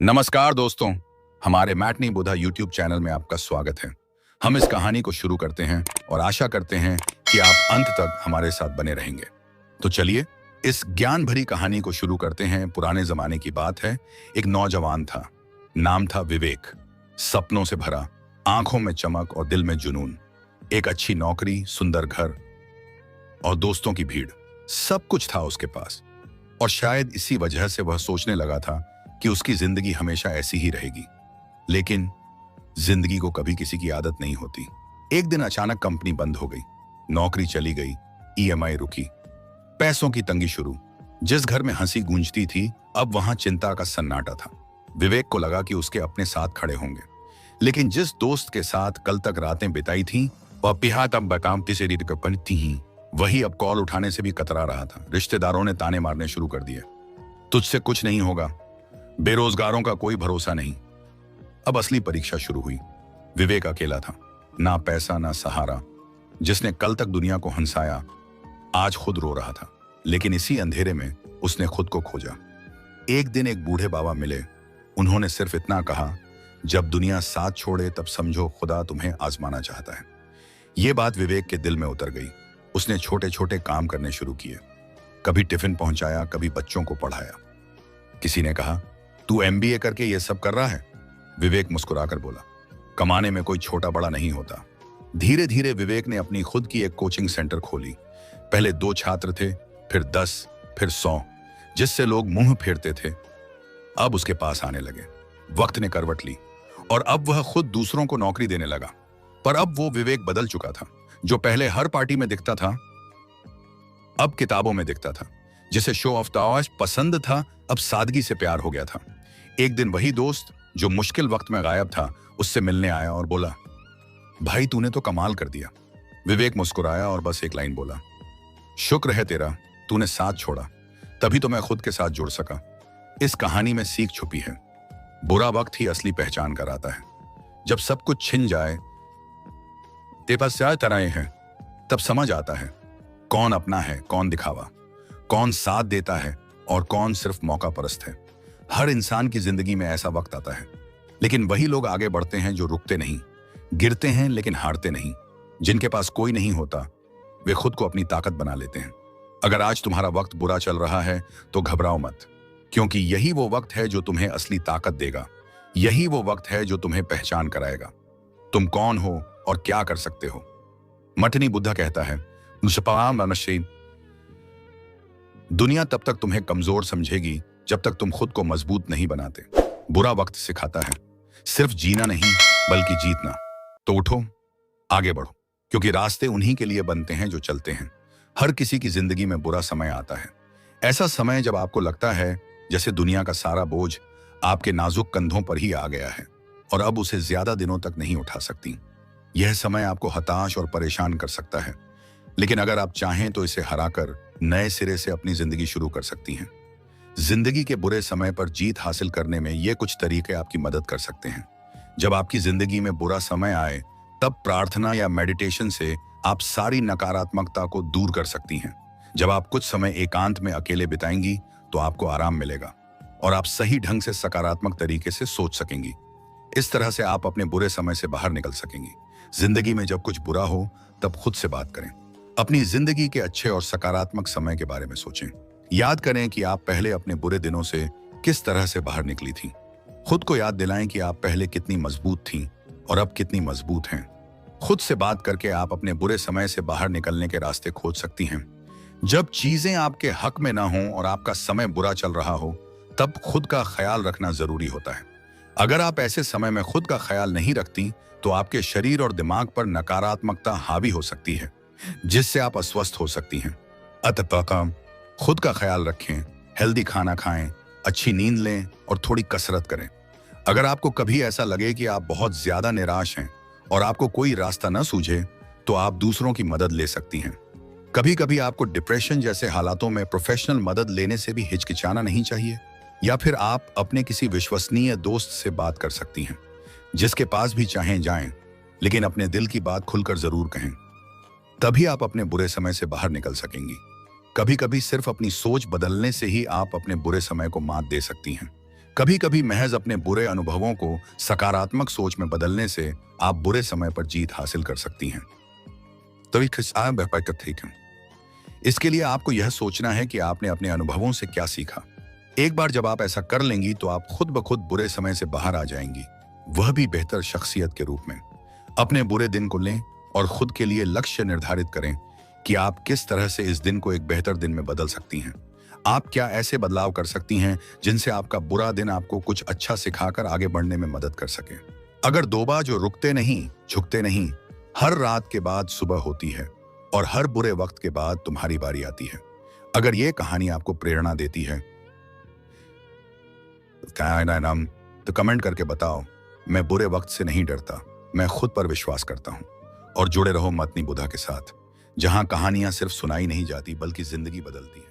नमस्कार दोस्तों, हमारे मैटनी बुधा यूट्यूब चैनल में आपका स्वागत है। हम इस कहानी को शुरू करते हैं और आशा करते हैं कि आप अंत तक हमारे साथ बने रहेंगे। तो चलिए इस ज्ञान भरी कहानी को शुरू करते हैं। पुराने जमाने की बात है। एक नौजवान था, नाम था विवेक। सपनों से भरा, आंखों में चमक और दिल में जुनून। एक अच्छी नौकरी, सुंदर घर और दोस्तों की भीड़, सब कुछ था उसके पास। और शायद इसी वजह से वह सोचने लगा था कि उसकी जिंदगी हमेशा ऐसी ही रहेगी। लेकिन जिंदगी को कभी किसी की आदत नहीं होती। एक दिन अचानक कंपनी बंद हो गई, नौकरी चली गई, ईएमआई रुकी, पैसों की तंगी शुरू। जिस घर में हंसी गूंजती थी, अब वहां चिंता का सन्नाटा था। विवेक को लगा कि उसके अपने साथ खड़े होंगे, लेकिन जिस दोस्त के साथ कल तक रातें बिताई थी, वह पिहात अब बकामती से थी ही, वही अब कॉल उठाने से भी कतरा रहा था। रिश्तेदारों ने ताने मारने शुरू कर दिए, तुझसे कुछ नहीं होगा, बेरोजगारों का कोई भरोसा नहीं। अब असली परीक्षा शुरू हुई। विवेक अकेला था, ना पैसा ना सहारा। जिसने कल तक दुनिया को हंसाया, आज खुद रो रहा था। लेकिन इसी अंधेरे में उसने खुद को खोजा। एक दिन एक बूढ़े बाबा मिले। उन्होंने सिर्फ इतना कहा, जब दुनिया साथ छोड़े तब समझो खुदा तुम्हें आजमाना चाहता है। यह बात विवेक के दिल में उतर गई। उसने छोटे छोटे काम करने शुरू किए। कभी टिफिन पहुंचाया, कभी बच्चों को पढ़ाया। किसी ने कहा, तू एमबीए करके ये सब कर रहा है? विवेक मुस्कुराकर बोला, कमाने में कोई छोटा बड़ा नहीं होता। धीरे धीरे विवेक ने अपनी खुद की एक कोचिंग सेंटर खोली। पहले 2 छात्र थे, फिर 10, फिर 100, जिससे लोग मुंह फेरते थे। अब उसके पास आने लगे। वक्त ने करवट ली और अब वह खुद दूसरों को नौकरी देने लगा। पर अब वो विवेक बदल चुका था। जो पहले हर पार्टी में दिखता था, अब किताबों में दिखता था। जिसे शो ऑफ ताश पसंद था, अब सादगी से प्यार हो गया था। एक दिन वही दोस्त जो मुश्किल वक्त में गायब था, उससे मिलने आया और बोला, भाई तूने तो कमाल कर दिया। विवेक मुस्कुराया और बस एक लाइन बोला, शुक्र है तेरा, तूने साथ छोड़ा, तभी तो मैं खुद के साथ जुड़ सका। इस कहानी में सीख छुपी है। बुरा वक्त ही असली पहचान कराता है। जब सब कुछ छिन जाए, तेरे पास क्या तरह हैं, तब समझ आता है कौन अपना है, कौन दिखावा, कौन साथ देता है और कौन सिर्फ मौका परस्त है। हर इंसान की जिंदगी में ऐसा वक्त आता है, लेकिन वही लोग आगे बढ़ते हैं जो रुकते नहीं, गिरते हैं लेकिन हारते नहीं। जिनके पास कोई नहीं होता, वे खुद को अपनी ताकत बना लेते हैं। अगर आज तुम्हारा वक्त बुरा चल रहा है तो घबराओ मत, क्योंकि यही वो वक्त है जो तुम्हें असली ताकत देगा। यही वो वक्त है जो तुम्हें पहचान कराएगा तुम कौन हो और क्या कर सकते हो। मटनी बुद्धा कहता है, दुनिया तब तक तुम्हें कमजोर समझेगी जब तक तुम खुद को मजबूत नहीं बनाते। बुरा वक्त सिखाता है सिर्फ जीना नहीं, बल्कि जीतना। तो उठो, आगे बढ़ो, क्योंकि रास्ते उन्हीं के लिए बनते हैं जो चलते हैं। हर किसी की जिंदगी में बुरा समय आता है। ऐसा समय जब आपको लगता है जैसे दुनिया का सारा बोझ आपके नाजुक कंधों पर ही आ गया है और अब उसे ज्यादा दिनों तक नहीं उठा सकती। यह समय आपको हताश और परेशान कर सकता है, लेकिन अगर आप चाहें तो इसे हराकर नए सिरे से अपनी जिंदगी शुरू कर सकती हैं। जिंदगी के बुरे समय पर जीत हासिल करने में ये कुछ तरीके आपकी मदद कर सकते हैं। जब आपकी जिंदगी में बुरा समय आए, तब प्रार्थना या मेडिटेशन से आप सारी नकारात्मकता को दूर कर सकती हैं। जब आप कुछ समय एकांत में अकेले बिताएंगी तो आपको आराम मिलेगा और आप सही ढंग से सकारात्मक तरीके से सोच सकेंगी। इस तरह से आप अपने बुरे समय से बाहर निकल सकेंगी। जिंदगी में जब कुछ बुरा हो, तब खुद से बात करें। अपनी जिंदगी के अच्छे और सकारात्मक समय के बारे में सोचें। याद करें कि आप पहले अपने बुरे दिनों से किस तरह से बाहर निकली थीं। खुद को याद दिलाएं कि आप पहले कितनी मजबूत थीं और अब कितनी मजबूत हैं। खुद से बात करके आप अपने बुरे समय से बाहर निकलने के रास्ते खोज सकती हैं। जब चीजें आपके हक में ना हों और आपका समय बुरा चल रहा हो, तब खुद का ख्याल रखना जरूरी होता है। अगर आप ऐसे समय में खुद का ख्याल नहीं रखती, तो आपके शरीर और दिमाग पर नकारात्मकता हावी हो सकती है, जिससे आप अस्वस्थ हो सकती हैं। अतः खुद का ख्याल रखें, हेल्दी खाना खाएं, अच्छी नींद लें और थोड़ी कसरत करें। अगर आपको कभी ऐसा लगे कि आप बहुत ज्यादा निराश हैं और आपको कोई रास्ता न सूझे, तो आप दूसरों की मदद ले सकती हैं। कभी कभी आपको डिप्रेशन जैसे हालातों में प्रोफेशनल मदद लेने से भी हिचकिचाना नहीं चाहिए, या फिर आप अपने किसी विश्वसनीय दोस्त से बात कर सकती हैं। जिसके पास भी चाहें जाएं, लेकिन अपने दिल की बात खुलकर जरूर कहें। तभी आप अपने बुरे समय से बाहर निकल सकेंगी। कभी कभी सिर्फ अपनी सोच बदलने से ही आप अपने बुरे समय को मात दे सकती हैं। कभी कभी महज अपने बुरे अनुभवों को सकारात्मक सोच में बदलने से आप बुरे समय पर जीत हासिल कर सकती हैं। तो ठीक है। इसके लिए आपको यह सोचना है कि आपने अपने अनुभवों से क्या सीखा। एक बार जब आप ऐसा कर लेंगी तो आप खुद ब खुद बुरे समय से बाहर आ जाएंगी, वह भी बेहतर शख्सियत के रूप में। अपने बुरे दिन को लें और खुद के लिए लक्ष्य निर्धारित करें कि आप किस तरह से इस दिन को एक बेहतर दिन में बदल सकती हैं। आप क्या ऐसे बदलाव कर सकती हैं जिनसे आपका बुरा दिन आपको कुछ अच्छा सिखाकर आगे बढ़ने में मदद कर सके। अगर दोबा जो रुकते नहीं, झुकते नहीं, हर रात के बाद सुबह होती है और हर बुरे वक्त के बाद तुम्हारी बारी आती है। अगर ये कहानी आपको प्रेरणा देती है तो कमेंट करके बताओ। मैं बुरे वक्त से नहीं डरता, मैं खुद पर विश्वास करता हूं। और जुड़े रहो मतनी बुधा के साथ, जहां कहानियां सिर्फ सुनाई नहीं जाती बल्कि जिंदगी बदलती है।